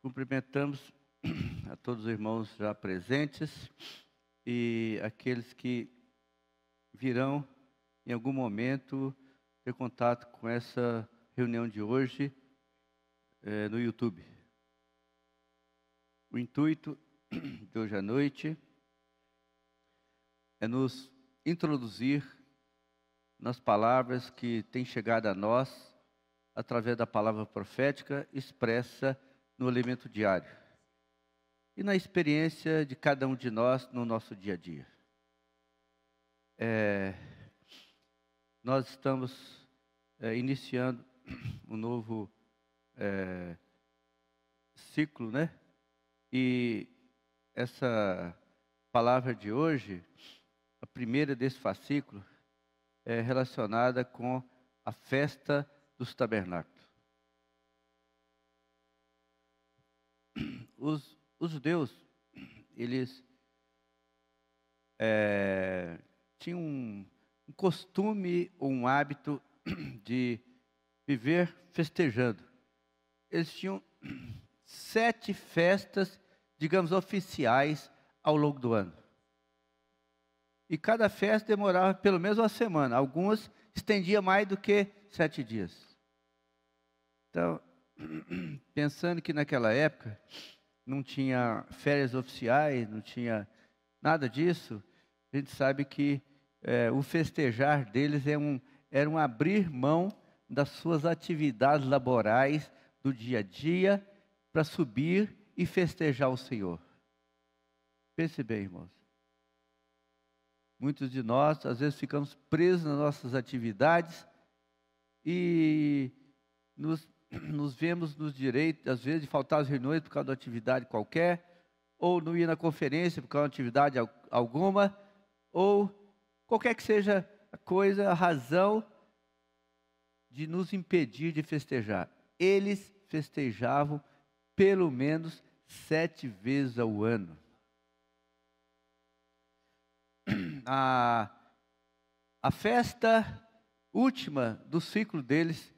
Cumprimentamos a todos os irmãos já presentes e aqueles que virão em algum momento ter contato com essa reunião de hoje no YouTube. O intuito de hoje à noite é nos introduzir nas palavras que têm chegado a nós através da palavra profética expressa no elemento diário e na experiência de cada um de nós no nosso dia a dia. Nós estamos iniciando um novo ciclo, né? E essa palavra de hoje, a primeira desse fascículo, é relacionada com a festa dos tabernáculos. Os judeus, eles tinham um costume ou um hábito de viver festejando. Eles tinham 7 festas, digamos, oficiais ao longo do ano. E cada festa demorava pelo menos uma semana. Algumas estendiam mais do que 7 dias. Então, pensando que naquela época não tinha férias oficiais, não tinha nada disso, a gente sabe que o festejar deles era um abrir mão das suas atividades laborais do dia a dia para subir e festejar o Senhor. Pense bem, irmãos. Muitos de nós, às vezes, ficamos presos nas nossas atividades e nos vemos nos direitos, às vezes, de faltar às reuniões por causa de uma atividade qualquer, ou não ir na conferência por causa de uma atividade alguma, ou qualquer que seja a coisa, a razão de nos impedir de festejar. Eles festejavam pelo menos 7 vezes ao ano. A festa última do ciclo deles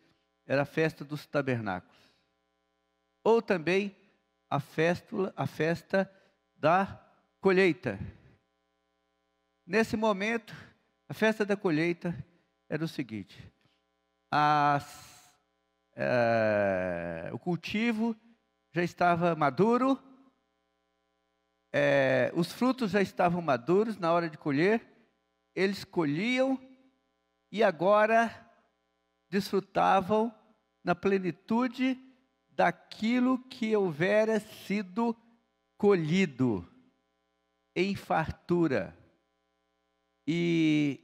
era a festa dos tabernáculos. Ou também a festa da colheita. Nesse momento, a festa da colheita era o seguinte: o cultivo já estava maduro, os frutos já estavam maduros na hora de colher, eles colhiam e agora desfrutavam na plenitude daquilo que houvera sido colhido em fartura. E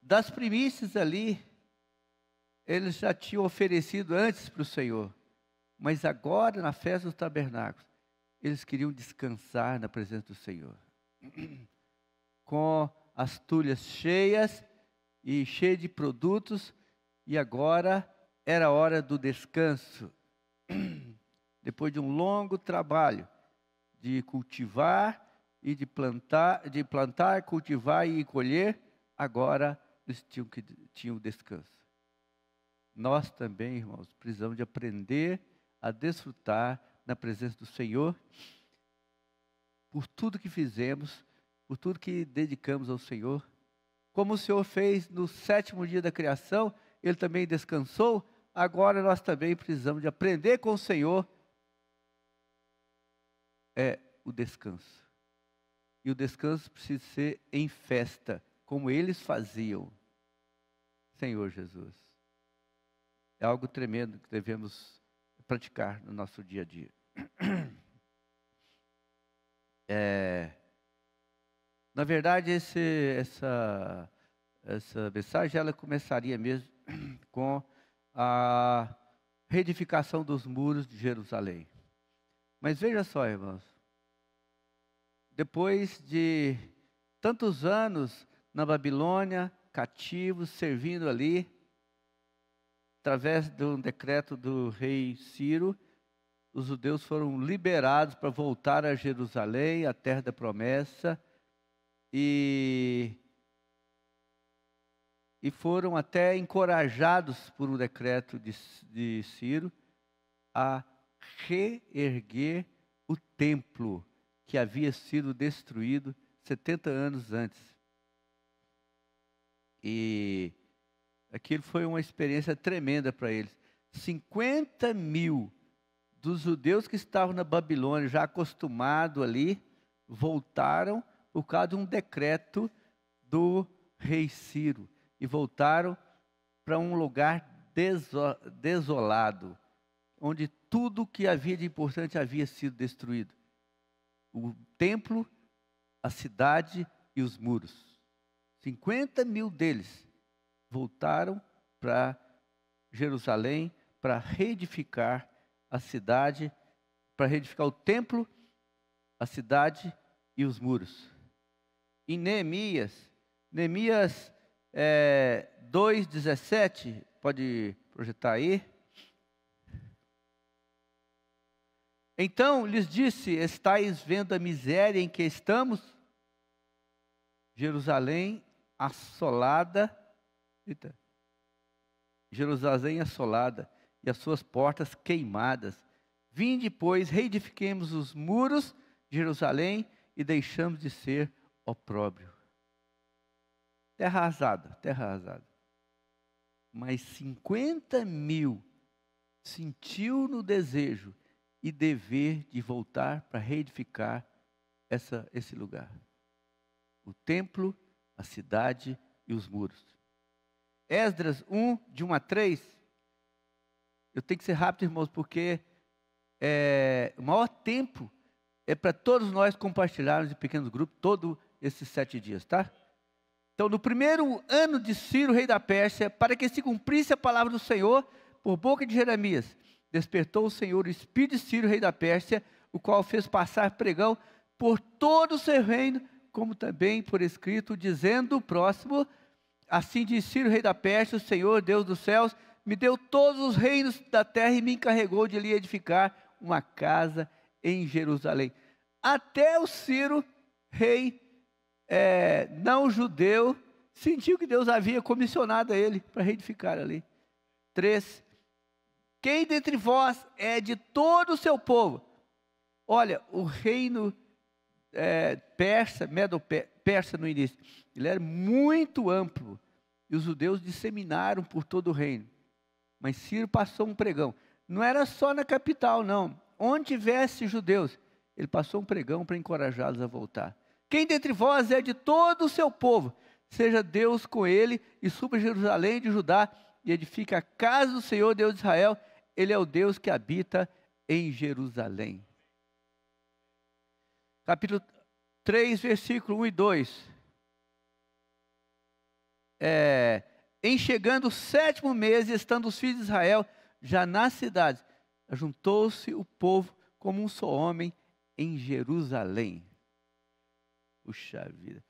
das primícias ali, eles já tinham oferecido antes para o Senhor. Mas agora, na festa dos tabernáculos, eles queriam descansar na presença do Senhor. Com as tulhas cheias e cheias de produtos, e agora era a hora do descanso. Depois de um longo trabalho de cultivar e de plantar, cultivar e colher, agora eles tinham descanso. Nós também, irmãos, precisamos de aprender a desfrutar na presença do Senhor, por tudo que fizemos, por tudo que dedicamos ao Senhor. Como o Senhor fez no 7º dia da criação, Ele também descansou, agora nós também precisamos de aprender com o Senhor o descanso. E o descanso precisa ser em festa, como eles faziam. Senhor Jesus. É algo tremendo que devemos praticar no nosso dia a dia. Na verdade, essa mensagem ela começaria mesmo com a reedificação dos muros de Jerusalém. Mas veja só, irmãos, depois de tantos anos na Babilônia, cativos, servindo ali, através de um decreto do rei Ciro, os judeus foram liberados para voltar a Jerusalém, a terra da promessa, e foram até encorajados por um decreto de Ciro a reerguer o templo que havia sido destruído 70 anos antes. E aquilo foi uma experiência tremenda para eles. 50.000 dos judeus que estavam na Babilônia, já acostumados ali, voltaram por causa de um decreto do rei Ciro. E voltaram para um lugar desolado, onde tudo que havia de importante havia sido destruído. O templo, a cidade e os muros. 50.000 deles voltaram para Jerusalém para reedificar a cidade, para reedificar o templo, a cidade e os muros. Em Neemias 2:17, pode projetar aí. Então lhes disse: estáis vendo a miséria em que estamos? Jerusalém assolada, Jerusalém assolada e as suas portas queimadas. Vinde, pois, reedifiquemos os muros de Jerusalém e deixamos de ser opróbrio. Terra arrasada, terra arrasada. Mas 50.000 sentiu no desejo e dever de voltar para reedificar esse lugar. O templo, a cidade e os muros. Esdras 1, de 1 a 3. Eu tenho que ser rápido, irmãos, porque o maior tempo é para todos nós compartilharmos em pequenos grupos todos esses 7 dias, tá? Então, no primeiro ano de Ciro, rei da Pérsia, para que se cumprisse a palavra do Senhor, por boca de Jeremias, despertou o Senhor o espírito de Ciro, rei da Pérsia, o qual fez passar pregão por todo o seu reino, como também por escrito, dizendo, próximo, assim diz Ciro, rei da Pérsia, o Senhor, Deus dos céus, me deu todos os reinos da terra e me encarregou de lhe edificar uma casa em Jerusalém. Até o Ciro, rei não judeu, sentiu que Deus havia comissionado a ele para reedificar ali. 3. Quem dentre vós é de todo o seu povo? Olha, o reino persa, medo-persa no início, ele era muito amplo. E os judeus disseminaram por todo o reino. Mas Ciro passou um pregão. Não era só na capital, não. Onde tivesse judeus, ele passou um pregão para encorajá-los a voltar. Quem dentre vós é de todo o seu povo, seja Deus com ele, e suba a Jerusalém de Judá, e edifique a casa do Senhor, Deus de Israel. Ele é o Deus que habita em Jerusalém. Capítulo 3, versículo 1 e 2. Em chegando o 7º mês, e estando os filhos de Israel já nas cidades, ajuntou-se o povo como um só homem em Jerusalém. Puxa vida.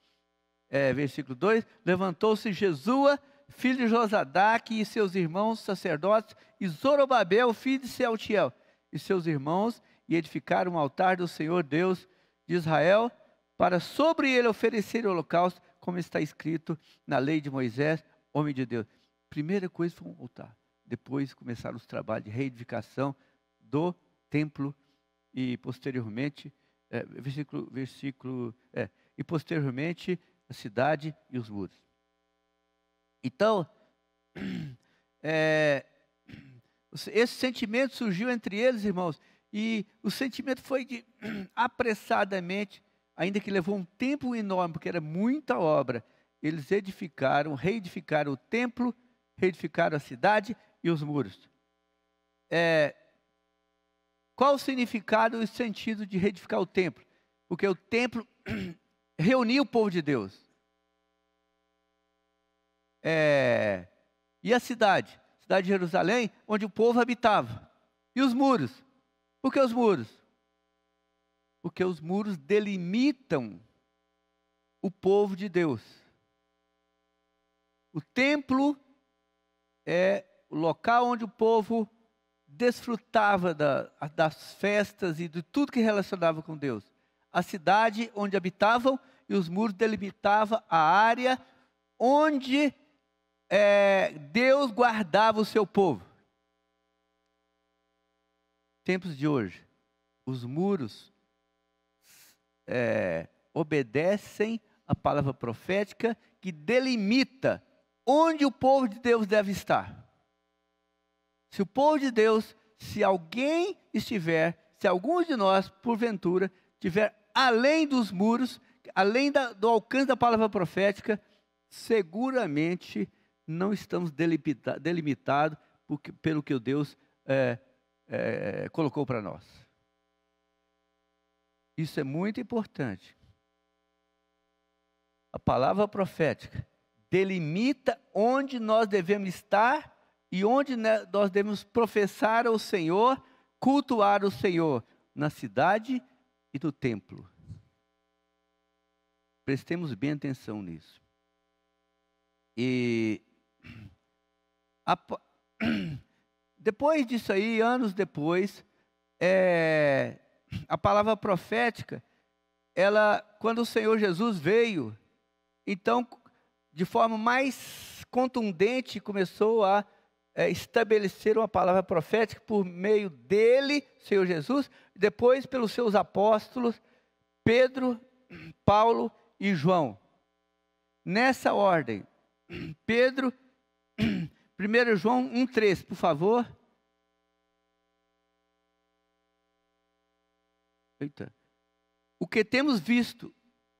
Versículo 2, levantou-se Jesua, filho de Josadaque, e seus irmãos sacerdotes, e Zorobabel, filho de Sealtiel, e seus irmãos, e edificaram um altar do Senhor Deus de Israel, para sobre ele oferecer o holocausto, como está escrito na lei de Moisés, homem de Deus. Primeira coisa foi um altar. Depois começaram os trabalhos de reedificação do templo e posteriormente, e posteriormente a cidade e os muros. Então, esse sentimento surgiu entre eles, irmãos, e o sentimento foi de apressadamente, ainda que levou um tempo enorme, porque era muita obra, eles reedificaram o templo, reedificaram a cidade e os muros. Qual o significado e o sentido de reedificar o templo? Porque o templo reunia o povo de Deus. E a cidade de Jerusalém, onde o povo habitava. E os muros? Por que os muros? Porque os muros delimitam o povo de Deus. O templo é o local onde o povo desfrutava das festas e de tudo que relacionava com Deus. A cidade onde habitavam e os muros delimitavam a área onde Deus guardava o seu povo. tempos de hoje. Os muros obedecem a palavra profética que delimita onde o povo de Deus deve estar. Se o povo de Deus, se alguém estiver, se alguns de nós, porventura, estiver além dos muros, além do alcance da palavra profética, seguramente não estamos delimitados pelo que Deus colocou para nós. Isso é muito importante. A palavra profética delimita onde nós devemos estar e onde nós devemos professar ao Senhor, cultuar o Senhor, na cidade e no templo. Prestemos bem atenção nisso. E depois disso aí, anos depois, a palavra profética, quando o Senhor Jesus veio, então, de forma mais contundente, começou a estabelecer uma palavra profética por meio dele, Senhor Jesus, depois pelos seus apóstolos, Pedro, Paulo e João. Nessa ordem, Pedro, 1 João 1,3, por favor. Eita. O que temos visto,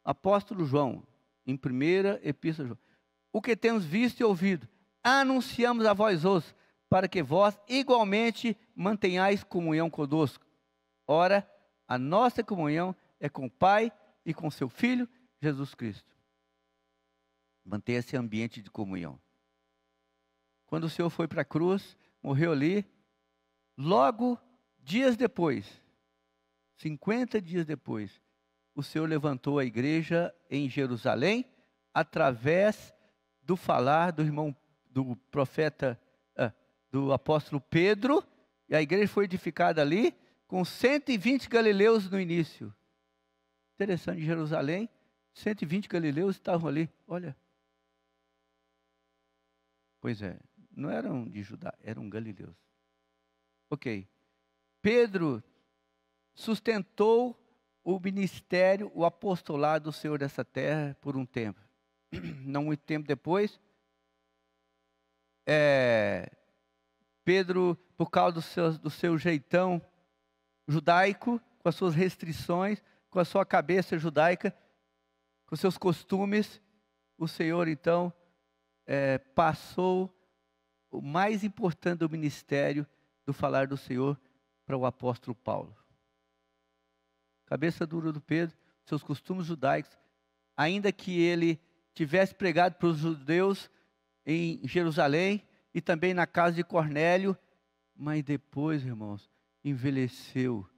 apóstolo João, em primeira epístola de João, o que temos visto e ouvido, anunciamos a vós outros, para que vós igualmente mantenhais comunhão conosco. Ora, a nossa comunhão é com o Pai e com seu Filho, Jesus Cristo. Mantenha esse ambiente de comunhão. Quando o Senhor foi para a cruz, morreu ali, logo, dias depois, 50 dias depois, o Senhor levantou a igreja em Jerusalém, através do falar do profeta, do apóstolo Pedro, e a igreja foi edificada ali, com 120 galileus no início. Interessante, em Jerusalém, 120 galileus estavam ali, olha. Pois é, não eram de Judá, eram galileus. Ok. Pedro sustentou o ministério, o apostolado do Senhor dessa terra por um tempo. Não muito tempo depois, Pedro, por causa do seu jeitão judaico, com as suas restrições, com a sua cabeça judaica, com seus costumes, o Senhor então passou o mais importante do ministério do falar do Senhor para o apóstolo Paulo. Cabeça dura do Pedro, seus costumes judaicos, ainda que ele tivesse pregado para os judeus em Jerusalém e também na casa de Cornélio, mas depois, irmãos, envelheceu.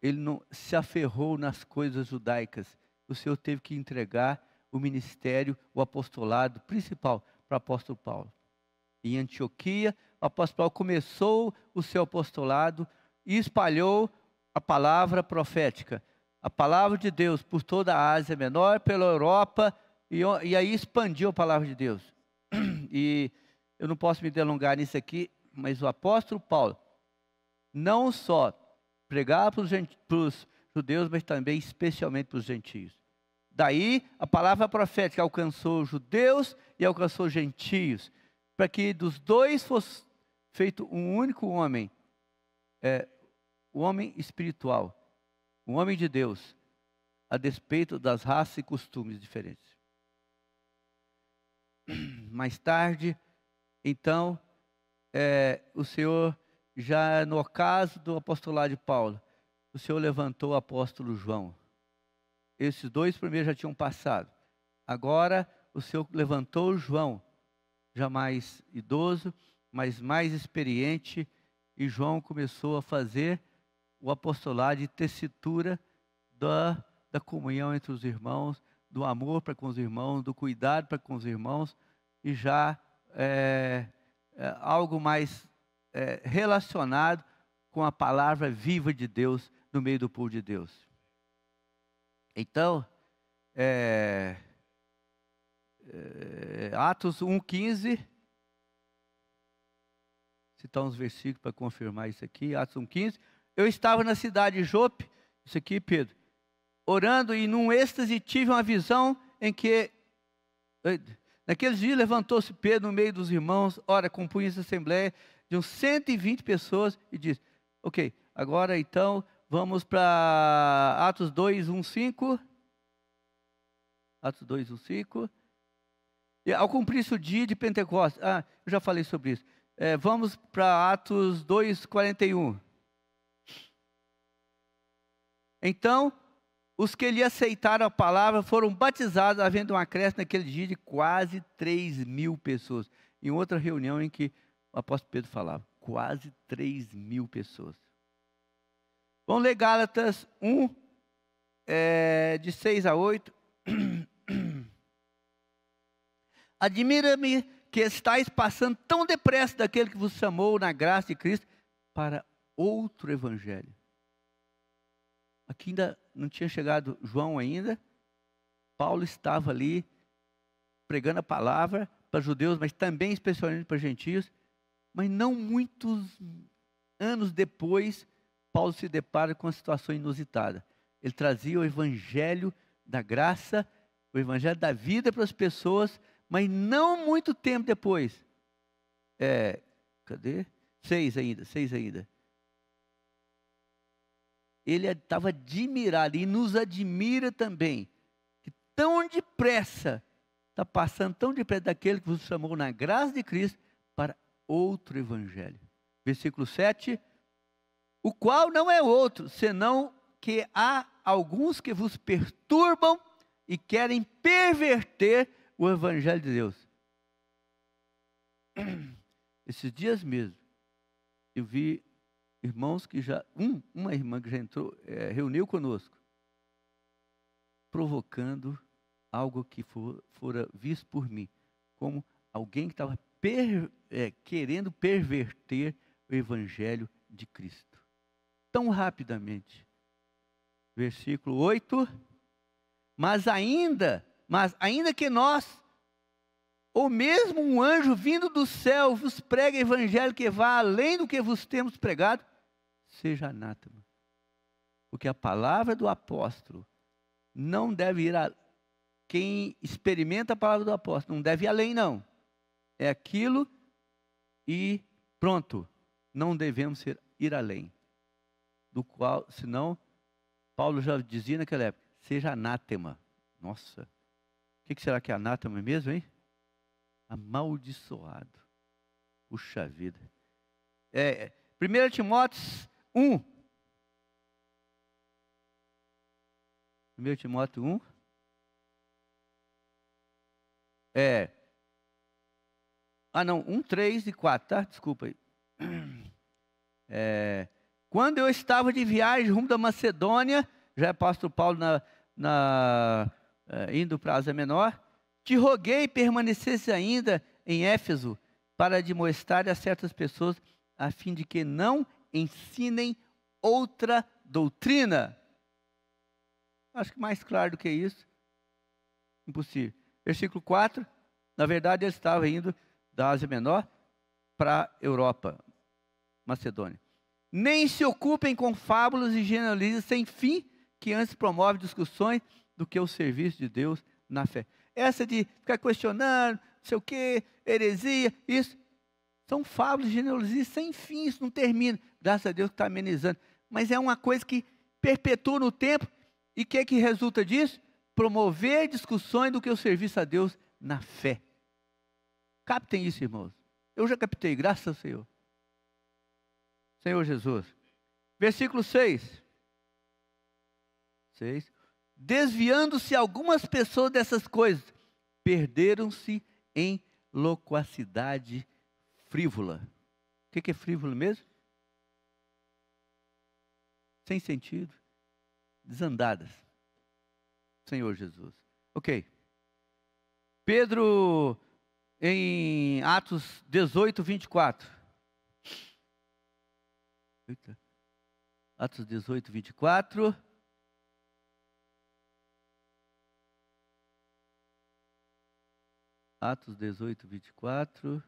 Ele não se aferrou nas coisas judaicas. O Senhor teve que entregar o ministério, o apostolado principal para o apóstolo Paulo. Em Antioquia, o apóstolo Paulo começou o seu apostolado e espalhou a palavra profética, a palavra de Deus por toda a Ásia Menor, pela Europa, e aí expandiu a palavra de Deus. E eu não posso me delongar nisso aqui, mas o apóstolo Paulo não só pregava para os judeus, mas também especialmente para os gentios. Daí a palavra profética alcançou os judeus e alcançou os gentios, para que dos dois fosse feito um único homem, o homem espiritual, o homem de Deus, a despeito das raças e costumes diferentes. Mais tarde, então, o Senhor, já no ocaso do apostolado de Paulo, o Senhor levantou o apóstolo João. Esses dois primeiros já tinham passado. Agora, o Senhor levantou João, já mais idoso, mas mais experiente, e João começou a fazer o apostolado de tessitura da comunhão entre os irmãos, do amor para com os irmãos, do cuidado para com os irmãos, e já algo mais relacionado com a palavra viva de Deus no meio do povo de Deus. Então, Atos 1,15, citar uns versículos para confirmar isso aqui. Atos 1,15. Eu estava na cidade de Jope, isso aqui, Pedro, orando, e num êxtase tive uma visão em que, naqueles dias levantou-se Pedro no meio dos irmãos, ora, compunha essa assembleia de uns 120 pessoas, e disse, ok, agora então, vamos para Atos 2:1-5. Atos 2:1-5. E ao cumprir-se o dia de Pentecostes, eu já falei sobre isso. Vamos para Atos 2:41. Então, os que lhe aceitaram a palavra foram batizados, havendo um acréscimo naquele dia de quase 3.000 pessoas. Em outra reunião em que o apóstolo Pedro falava, quase 3.000 pessoas. Vamos ler Gálatas 1, de 6-8. Admira-me que estáis passando tão depressa daquele que vos chamou na graça de Cristo para outro evangelho. Aqui ainda não tinha chegado João ainda. Paulo estava ali pregando a palavra para judeus, mas também especialmente para gentios. Mas não muitos anos depois, Paulo se depara com uma situação inusitada. Ele trazia o evangelho da graça, o evangelho da vida para as pessoas, mas não muito tempo depois. Cadê? 6 ainda. Ele estava admirado, e nos admira também, que tão depressa, está passando tão depressa daquele que vos chamou na graça de Cristo para outro evangelho. Versículo 7, o qual não é outro, senão que há alguns que vos perturbam e querem perverter o evangelho de Deus. Esses dias mesmo, eu vi irmãos que já, uma irmã que já entrou, reuniu conosco, provocando algo que fora visto por mim, como alguém que estava querendo perverter o evangelho de Cristo. Tão rapidamente. Versículo 8, mas ainda que nós, ou mesmo um anjo vindo do céu, vos pregue evangelho que vá além do que vos temos pregado, seja anátema. Porque a palavra do apóstolo não deve ir a... Quem experimenta a palavra do apóstolo não deve ir além, não. É aquilo e pronto. Não devemos ir além. Do qual, senão, Paulo já dizia naquela época, seja anátema. Nossa, o que será que é anátema mesmo, hein? Amaldiçoado. Puxa vida. 1 Timóteo 1. 1 Timóteo 1. Não, 1, 3 e 4, tá? Desculpa aí. Quando eu estava de viagem rumo da Macedônia, já é apóstolo Paulo indo para a Ásia Menor, te roguei permanecesse ainda em Éfeso, para admoestar a certas pessoas, a fim de que não ensinem outra doutrina. Acho que mais claro do que isso, impossível. Versículo 4, na verdade ele estava indo da Ásia Menor para a Europa, Macedônia. Nem se ocupem com fábulas e genealogias sem fim, que antes promove discussões do que o serviço de Deus na fé. Essa de ficar questionando, não sei o que, heresia, isso, são fábulas e genealogias sem fim, isso não termina. Graças a Deus que está amenizando. Mas é uma coisa que perpetua no tempo, e o que resulta disso? Promover discussões do que o serviço a Deus na fé. Captem isso, irmãos. Eu já captei, graças ao Senhor. Senhor Jesus. Versículo 6. Desviando-se algumas pessoas dessas coisas, perderam-se em loquacidade frívola. O que é frívolo mesmo? Sem sentido. Desandadas. Senhor Jesus. Ok. Pedro, em Atos 18, 24. Eita. Atos 18, 24. Atos 18, 24.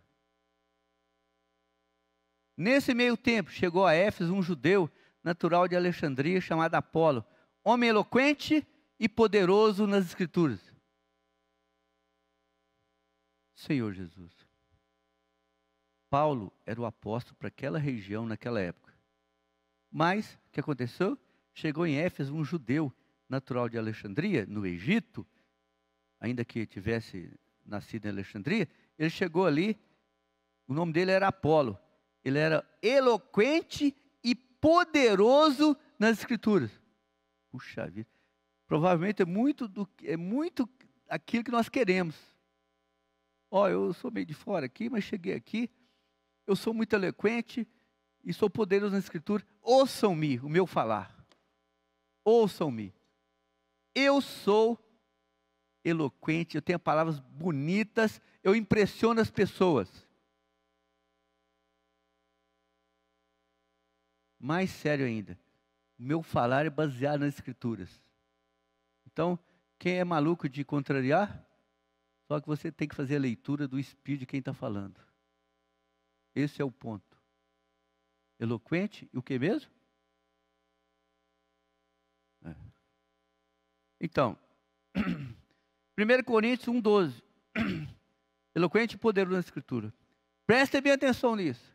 Nesse meio tempo, chegou a Éfeso um judeu natural de Alexandria, chamado Apolo, homem eloquente e poderoso nas Escrituras. Senhor Jesus. Paulo era o apóstolo para aquela região naquela época. Mas, o que aconteceu? Chegou em Éfeso um judeu natural de Alexandria, no Egito, ainda que tivesse nascido em Alexandria, ele chegou ali, o nome dele era Apolo. Ele era eloquente e poderoso nas Escrituras. Puxa vida. Provavelmente é muito aquilo que nós queremos. Ó, eu sou meio de fora aqui, mas cheguei aqui. Eu sou muito eloquente e sou poderoso na Escritura. Ouçam-me o meu falar. Ouçam-me. Eu sou eloquente, eu tenho palavras bonitas, eu impressiono as pessoas. Mais sério ainda, o meu falar é baseado nas Escrituras. Então, quem é maluco de contrariar, só que você tem que fazer a leitura do espírito de quem está falando. Esse é o ponto. Eloquente e o que mesmo? Então, 1 Coríntios 1,12. Eloquente e poderoso na Escritura. Prestem bem atenção nisso.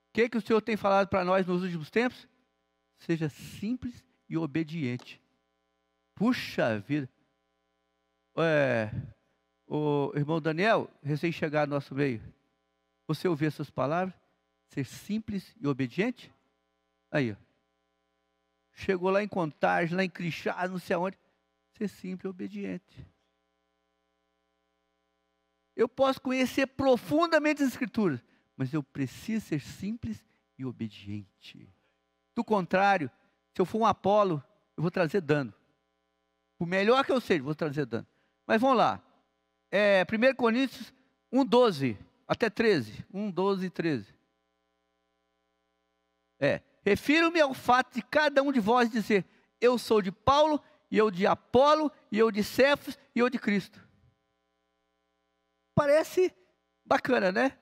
O que o Senhor tem falado para nós nos últimos tempos? Seja simples e obediente. Puxa vida. O irmão Daniel, recém-chegado no nosso meio, você ouviu essas palavras? Ser simples e obediente? Aí, ó. Chegou lá em Contagem, lá em Crixá, não sei aonde. Ser simples e obediente. Eu posso conhecer profundamente as Escrituras, mas eu preciso ser simples e obediente. Do contrário, se eu for um Apolo, eu vou trazer dano. Por melhor que eu seja, vou trazer dano. Mas vamos lá. 1 Coríntios 1,12 até 13. 1,12 e 13. Refiro-me ao fato de cada um de vós dizer: eu sou de Paulo, e eu de Apolo, e eu de Cefas, e eu de Cristo. Parece bacana, né?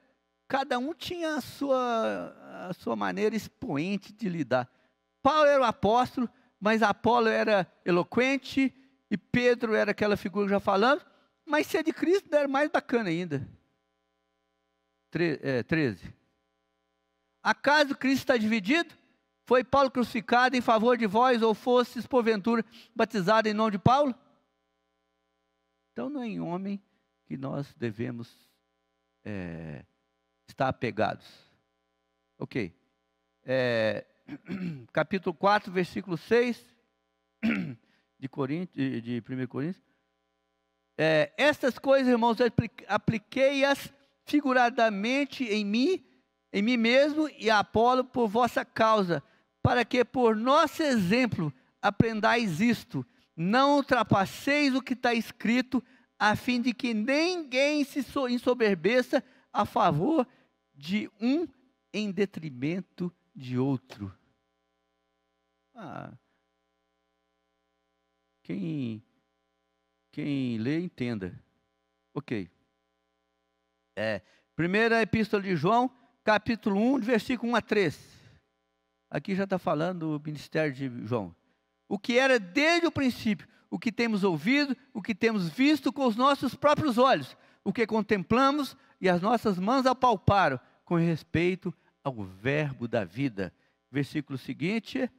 Cada um tinha a sua maneira expoente de lidar. Paulo era o apóstolo, mas Apolo era eloquente, e Pedro era aquela figura já falando, mas ser de Cristo era mais bacana ainda. 13. Acaso Cristo está dividido? Foi Paulo crucificado em favor de vós, ou fostes, porventura, batizado em nome de Paulo? Então não é em homem que nós devemos estar apegados. Ok. Capítulo 4, versículo 6 de 1 Coríntios. Estas coisas, irmãos, apliquei-as figuradamente em mim mesmo e a Apolo por vossa causa, para que por nosso exemplo aprendais isto: não ultrapasseis o que está escrito, a fim de que ninguém se ensoberbeça a favor de um em detrimento de outro. Quem lê, entenda. Ok. Primeira Epístola de João, capítulo 1, versículo 1 a 3. Aqui já está falando do ministério de João. O que era desde o princípio, o que temos ouvido, o que temos visto com os nossos próprios olhos, o que contemplamos e as nossas mãos apalparam com respeito ao verbo da vida. Versículo seguinte,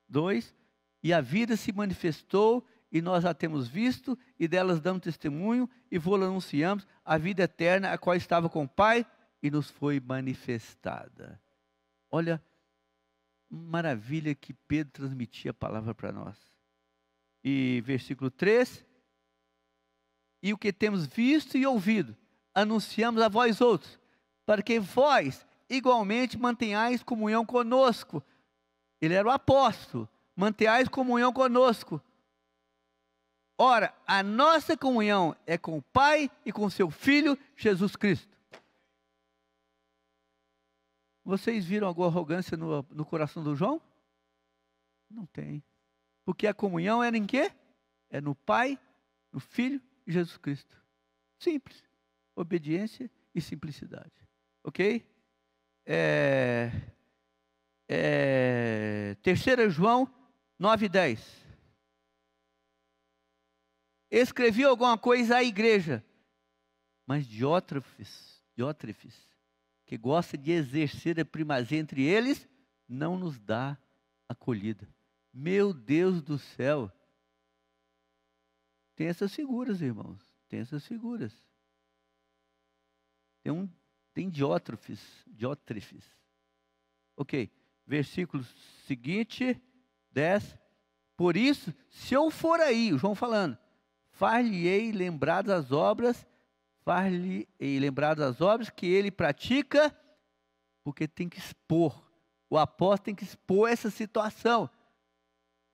2. E a vida se manifestou, e nós a temos visto, e delas damos testemunho, e vô-la anunciamos, a vida eterna, a qual estava com o Pai, e nos foi manifestada. Olha, maravilha que Pedro transmitia a palavra para nós. E versículo 3, e o que temos visto e ouvido, anunciamos a vós outros, para que vós igualmente mantenhais comunhão conosco. Ele era o apóstolo. Mantenhais comunhão conosco. Ora, a nossa comunhão é com o Pai e com seu Filho, Jesus Cristo. Vocês viram alguma arrogância no coração do João? Não tem. Porque a comunhão era em quê? É no Pai, no Filho e Jesus Cristo. Simples. Obediência e simplicidade. Ok? 3 João 9:10. Escrevi alguma coisa à igreja, mas Diótrefes, que gosta de exercer a primazia entre eles, não nos dá acolhida. Meu Deus do céu! Tem essas figuras, irmãos. Tem essas figuras. Tem Diótrefes. Ok. Versículo seguinte, 10. Por isso, se eu for aí, o João falando, far-lhe-ei lembrar das obras que ele pratica, porque tem que expor. O apóstolo tem que expor essa situação.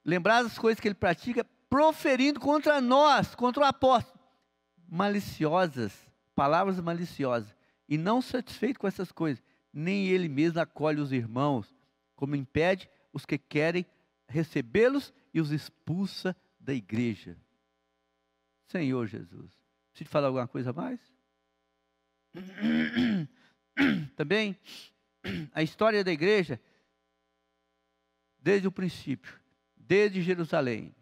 Lembrar das coisas que ele pratica, proferindo contra nós, contra o apóstolo, palavras maliciosas, e não satisfeito com essas coisas, nem ele mesmo acolhe os irmãos, como impede os que querem recebê-los e os expulsa da igreja. Senhor Jesus, preciso falar alguma coisa a mais? Também, a história da igreja, desde o princípio, desde Jerusalém,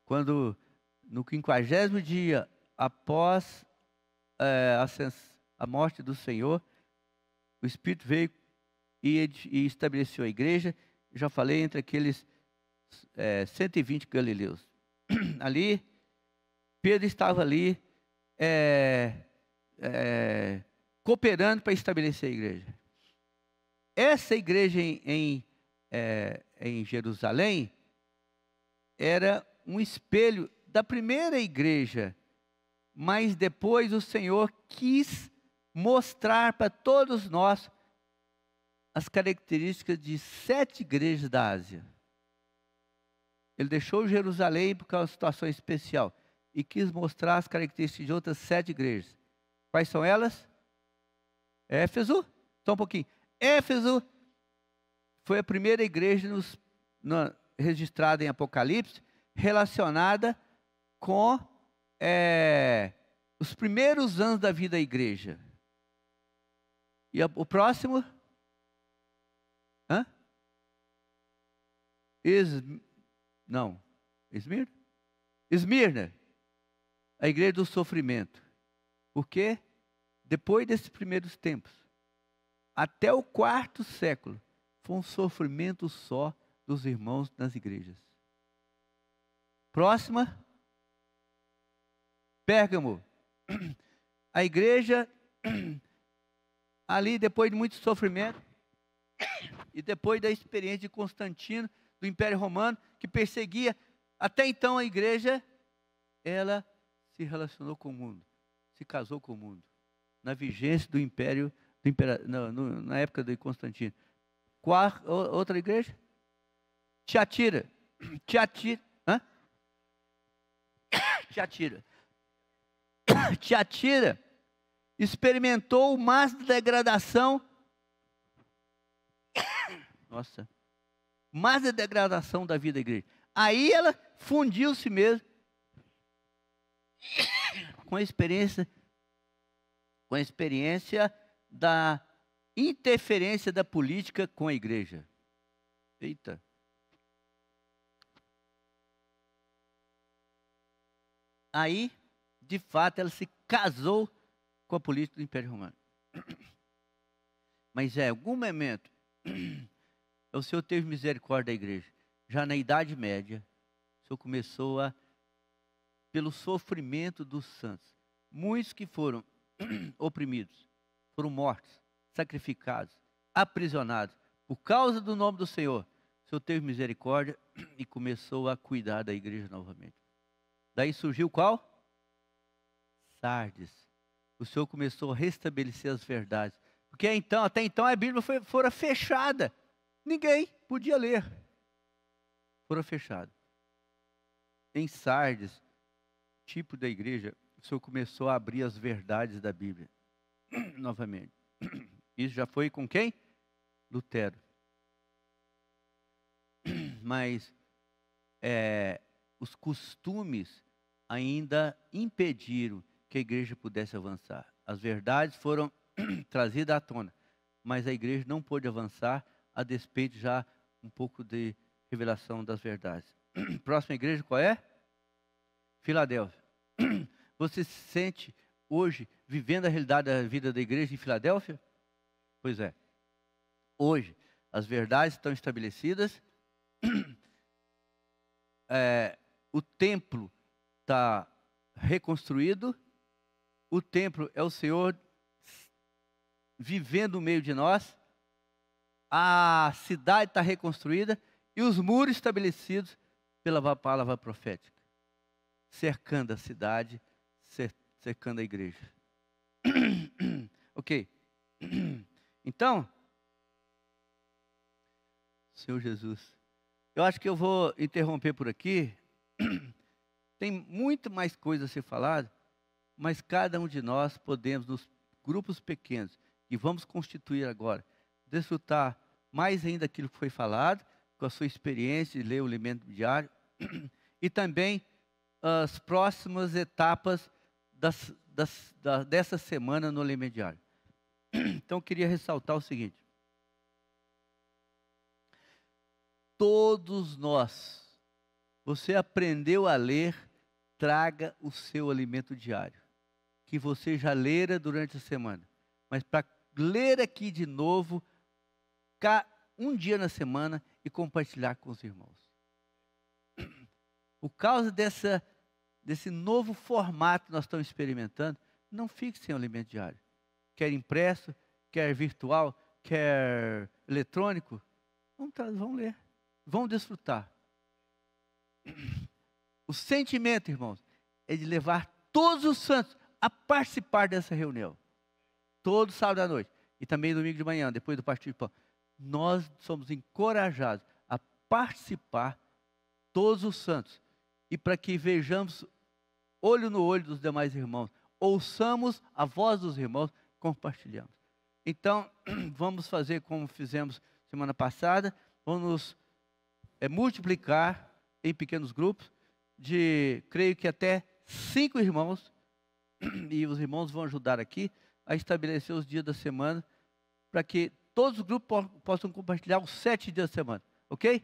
quando no 50º dia após a morte do Senhor, o Espírito veio e estabeleceu a igreja. Já falei, entre aqueles 120 galileus. Ali, Pedro estava ali cooperando para estabelecer a igreja. Essa igreja em Jerusalém era um espelho da primeira igreja, mas depois o Senhor quis mostrar para todos nós as características de 7 igrejas da Ásia. Ele deixou Jerusalém por causa de uma situação especial e quis mostrar as características de outras 7 igrejas. Quais são elas? Éfeso, só um pouquinho. Éfeso foi a primeira igreja registrada em Apocalipse, relacionada com os primeiros anos da vida da igreja. E o próximo? Esmirna, a igreja do sofrimento. Porque depois desses primeiros tempos, até o 4º século, foi um sofrimento só dos irmãos nas igrejas. Próxima, Pérgamo. A igreja, ali depois de muito sofrimento, e depois da experiência de Constantino, do Império Romano, que perseguia, até então a igreja, ela se relacionou com o mundo, se casou com o mundo, na vigência do Império, na época de Constantino. Outra igreja? Tiatira. Tiatira experimentou mais degradação. Mais a degradação da vida da igreja. Aí ela fundiu-se mesmo com a experiência da interferência da política com a igreja. Eita. Aí, de fato, ela se casou com a política do Império Romano. Mas em algum momento, o Senhor teve misericórdia da igreja. Já na Idade Média, o Senhor começou pelo sofrimento dos santos. Muitos que foram oprimidos, foram mortos, sacrificados, aprisionados. Por causa do nome do Senhor, o Senhor teve misericórdia e começou a cuidar da igreja novamente. Daí surgiu qual? Sardes. O Senhor começou a restabelecer as verdades. Porque até então a Bíblia fora fechada. Ninguém podia ler. Fora fechada. Em Sardes, tipo da igreja, o Senhor começou a abrir as verdades da Bíblia. Novamente. Isso já foi com quem? Lutero. Mas os costumes ainda impediram que a igreja pudesse avançar. As verdades foram trazida à tona. Mas a igreja não pôde avançar a despeito já um pouco de revelação das verdades. Próxima igreja qual é? Filadélfia. Você se sente hoje vivendo a realidade da vida da igreja em Filadélfia? Pois é. Hoje, as verdades estão estabelecidas. O templo está reconstruído. O templo é o Senhor vivendo no meio de nós. A cidade está reconstruída e os muros estabelecidos pela palavra profética, cercando a cidade, cercando a igreja. Ok. Então, Senhor Jesus, eu acho que eu vou interromper por aqui. Tem muito mais coisa a ser falada, mas cada um de nós podemos, nos grupos pequenos que vamos constituir agora, desfrutar mais ainda aquilo que foi falado, com a sua experiência de ler o alimento diário, e também as próximas etapas dessa semana no alimento diário. Então, eu queria ressaltar o seguinte: todos nós, você aprendeu a ler, traga o seu alimento diário, que você já lera durante a semana, mas para ler aqui de novo, um dia na semana e compartilhar com os irmãos. Por causa desse novo formato que nós estamos experimentando, não fique sem o alimento diário. Quer impresso, quer virtual, quer eletrônico, vamos ler, vamos desfrutar. O sentimento, irmãos, é de levar todos os santos a participar dessa reunião. Todo sábado à noite e também domingo de manhã, depois do partir de pão. Nós somos encorajados a participar, todos os santos, e para que vejamos olho no olho dos demais irmãos, ouçamos a voz dos irmãos, compartilhamos. Então, vamos fazer como fizemos semana passada, vamos multiplicar em pequenos grupos, creio que até 5 irmãos, e os irmãos vão ajudar aqui a estabelecer os dias da semana, para que todos os grupos possam compartilhar os 7 dias da semana, ok?